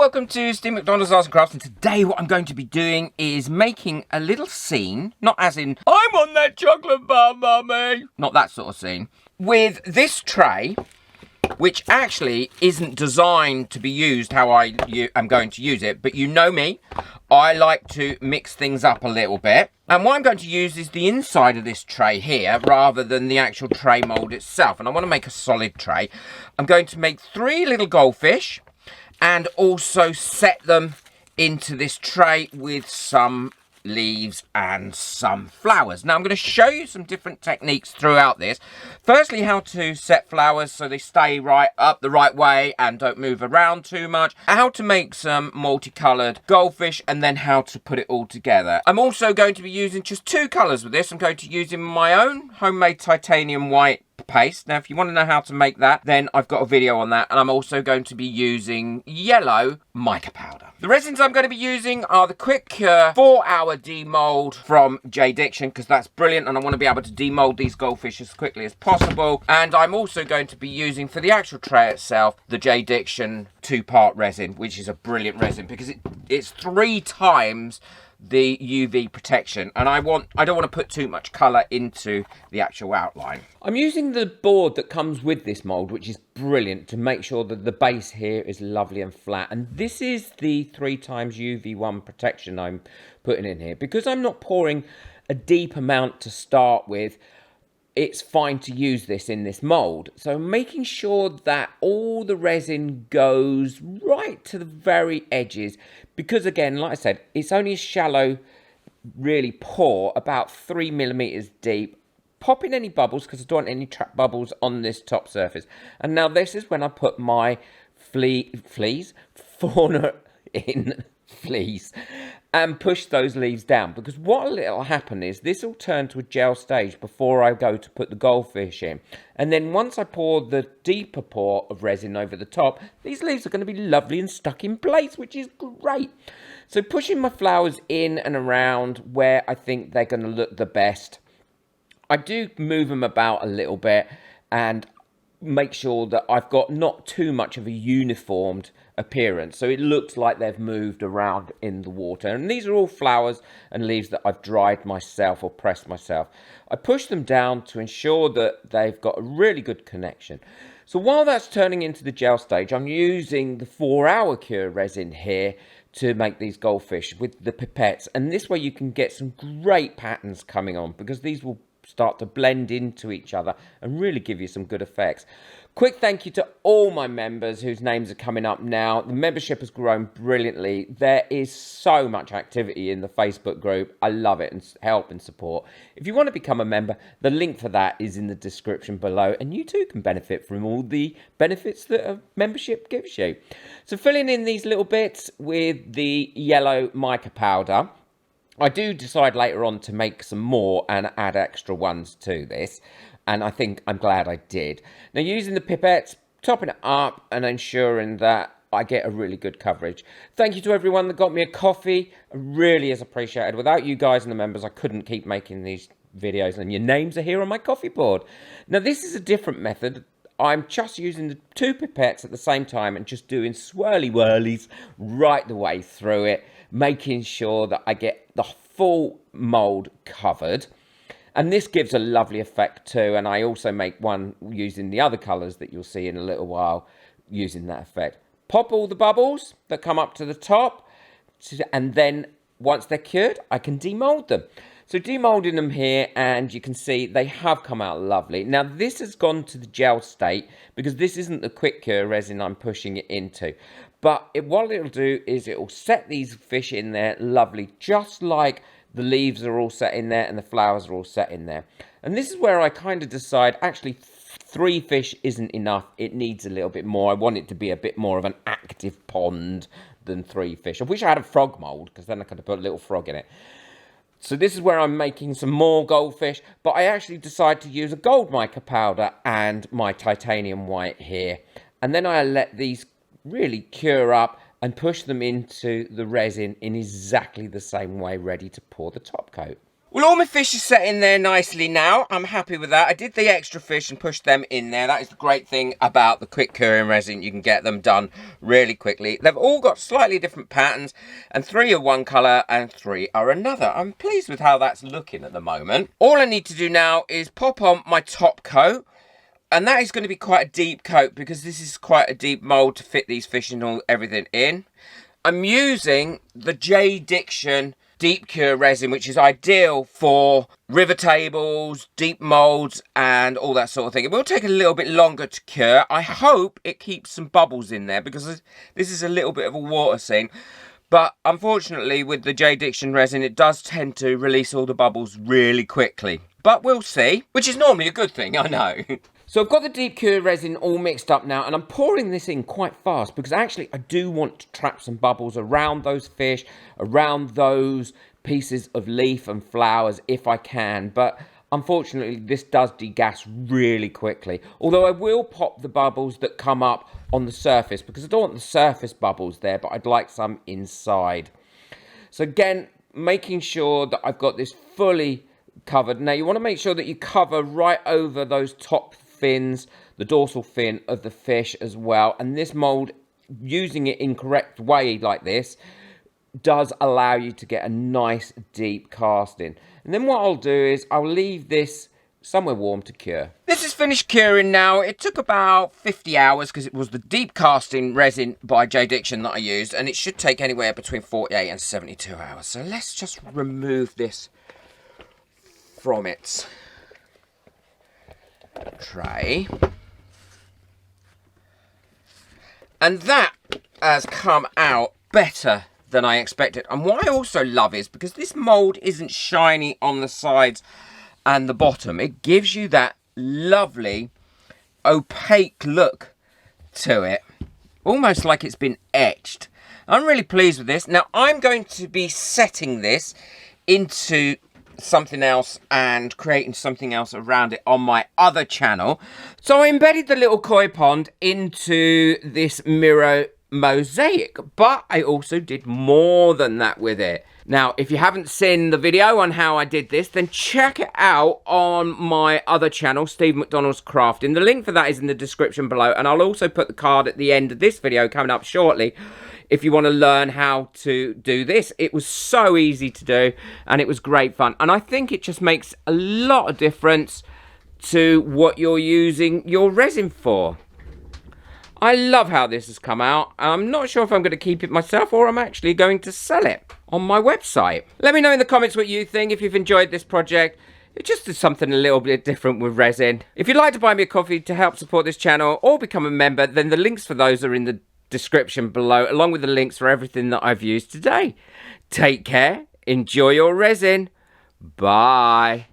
welcome to Steve McDonald's Arts and Crafts, and today what I'm going to be doing is making a little scene, not as in, I'm on that chocolate bar, mummy, not that sort of scene, with this tray, which actually isn't designed to be used how I am going to use it, but you know me, I like to mix things up a little bit. And what I'm going to use is the inside of this tray here, rather than the actual tray mould itself. And I want to make a solid tray. I'm going to make 3 little goldfish, and also set them into this tray with some leaves and some flowers. Now I'm going to show you some different techniques throughout this. Firstly, how to set flowers so they stay right up the right way and don't move around too much. How to make some multicolored goldfish, and then how to put it all together. I'm also going to be using just 2 colors with this. I'm going to use my own homemade titanium white paste. Now if you want to know how to make that, then I've got a video on that, and I'm also going to be using yellow mica powder. The resins I'm going to be using are the Quick Cure 4-hour demold from J Diction, because that's brilliant and I want to be able to demold these goldfish as quickly as possible. And I'm also going to be using, for the actual tray itself, the J Diction 2-part resin, which is a brilliant resin because it's 3 times the UV protection, and I don't want to put too much colour into the actual outline. I'm using the board that comes with this mould, which is brilliant, to make sure that the base here is lovely and flat. And this is the 3 times UV1 protection I'm putting in here. Because I'm not pouring a deep amount to start with, it's fine to use this in this mould. So making sure that all the resin goes right to the very edges, because again, like I said, it's only a shallow, really pour, about 3 millimeters deep. Pop in any bubbles, because I don't want any trap bubbles on this top surface. And now this is when I put my fauna in fleas, and push those leaves down, because what will happen is this will turn to a gel stage before I go to put the goldfish in. And then once I pour the deeper pour of resin over the top, these leaves are going to be lovely and stuck in place, which is great. So pushing my flowers in and around where I think they're going to look the best. I do move them about a little bit and make sure that I've got not too much of a uniformed appearance, so it looks like they've moved around in the water. And these are all flowers and leaves that I've dried myself or pressed myself. I push them down to ensure that they've got a really good connection. So while that's turning into the gel stage, I'm using the 4-hour cure resin here to make these goldfish with the pipettes, and this way you can get some great patterns coming on, because these will start to blend into each other and really give you some good effects. Quick thank you to all my members whose names are coming up now. The membership has grown brilliantly. There is so much activity in the Facebook group. I love it, and help and support. If you want to become a member, the link for that is in the description below, and you too can benefit from all the benefits that a membership gives you. So filling in these little bits with the yellow mica powder. I do decide later on to make some more and add extra ones to this, and I think I'm glad I did. Now using the pipettes, topping it up and ensuring that I get a really good coverage. Thank you to everyone that got me a coffee. It really is appreciated. Without you guys and the members, I couldn't keep making these videos, and your names are here on my coffee board. Now this is a different method. I'm just using the 2 pipettes at the same time and just doing swirly whirlies right the way through it, making sure that I get the full mould covered. And this gives a lovely effect too. And I also make one using the other colours that you'll see in a little while, using that effect. Pop all the bubbles that come up to the top, and then once they're cured, I can demold them. So demolding them here, and you can see they have come out lovely. Now this has gone to the gel state because this isn't the Quick Cure resin I'm pushing it into. But what it'll do is it'll set these fish in there lovely, just like the leaves are all set in there and the flowers are all set in there. And this is where I kind of decide, actually 3 fish isn't enough. It needs a little bit more. I want it to be a bit more of an active pond than 3 fish. I wish I had a frog mould, because then I could have put a little frog in it. So this is where I'm making some more goldfish, but I actually decide to use a gold mica powder and my titanium white here. And then I let these really cure up and push them into the resin in exactly the same way, ready to pour the top coat. Well, all my fish are set in there nicely now. I'm happy with that. I did the extra fish and pushed them in there. That is the great thing about the quick curing resin. You can get them done really quickly. They've all got slightly different patterns, and 3 are one colour and 3 are another. I'm pleased with how that's looking at the moment. All I need to do now is pop on my top coat. And that is going to be quite a deep coat because this is quite a deep mould to fit these fish and all everything in. I'm using the J. Diction deep cure resin, which is ideal for river tables, deep moulds and all that sort of thing. It will take a little bit longer to cure. I hope it keeps some bubbles in there because this is a little bit of a water scene. But unfortunately with the J. Diction resin, it does tend to release all the bubbles really quickly. But we'll see, which is normally a good thing, I know. So I've got the deep cure resin all mixed up now, and I'm pouring this in quite fast because actually I do want to trap some bubbles around those fish, around those pieces of leaf and flowers if I can. But unfortunately this does degas really quickly. Although I will pop the bubbles that come up on the surface because I don't want the surface bubbles there, but I'd like some inside. So again, making sure that I've got this fully covered. Now you want to make sure that you cover right over those top fins, the dorsal fin of the fish as well. And this mould, using it in correct way like this, does allow you to get a nice deep casting. And then what I'll do is I'll leave this somewhere warm to cure. This is finished curing now. It took about 50 hours because it was the deep casting resin by J. Diction that I used, and it should take anywhere between 48 and 72 hours. So let's just remove this from its tray. And that has come out better than I expected. And what I also love is because this mould isn't shiny on the sides and the bottom, it gives you that lovely opaque look to it, almost like it's been etched. I'm really pleased with this. Now I'm going to be setting this into something else and creating something else around it on my other channel. So I embedded the little koi pond into this mirror mosaic, but I also did more than that with it. Now, if you haven't seen the video on how I did this, then check it out on my other channel, Steve McDonald's Crafting. The link for that is in the description below, and I'll also put the card at the end of this video coming up shortly if you want to learn how to do this. It was so easy to do, and it was great fun. And I think it just makes a lot of difference to what you're using your resin for. I love how this has come out. I'm not sure if I'm going to keep it myself or I'm actually going to sell it on my website. Let me know in the comments what you think, if you've enjoyed this project. It just is something a little bit different with resin. If you'd like to buy me a coffee to help support this channel or become a member, then the links for those are in the description below, along with the links for everything that I've used today. Take care, enjoy your resin, bye.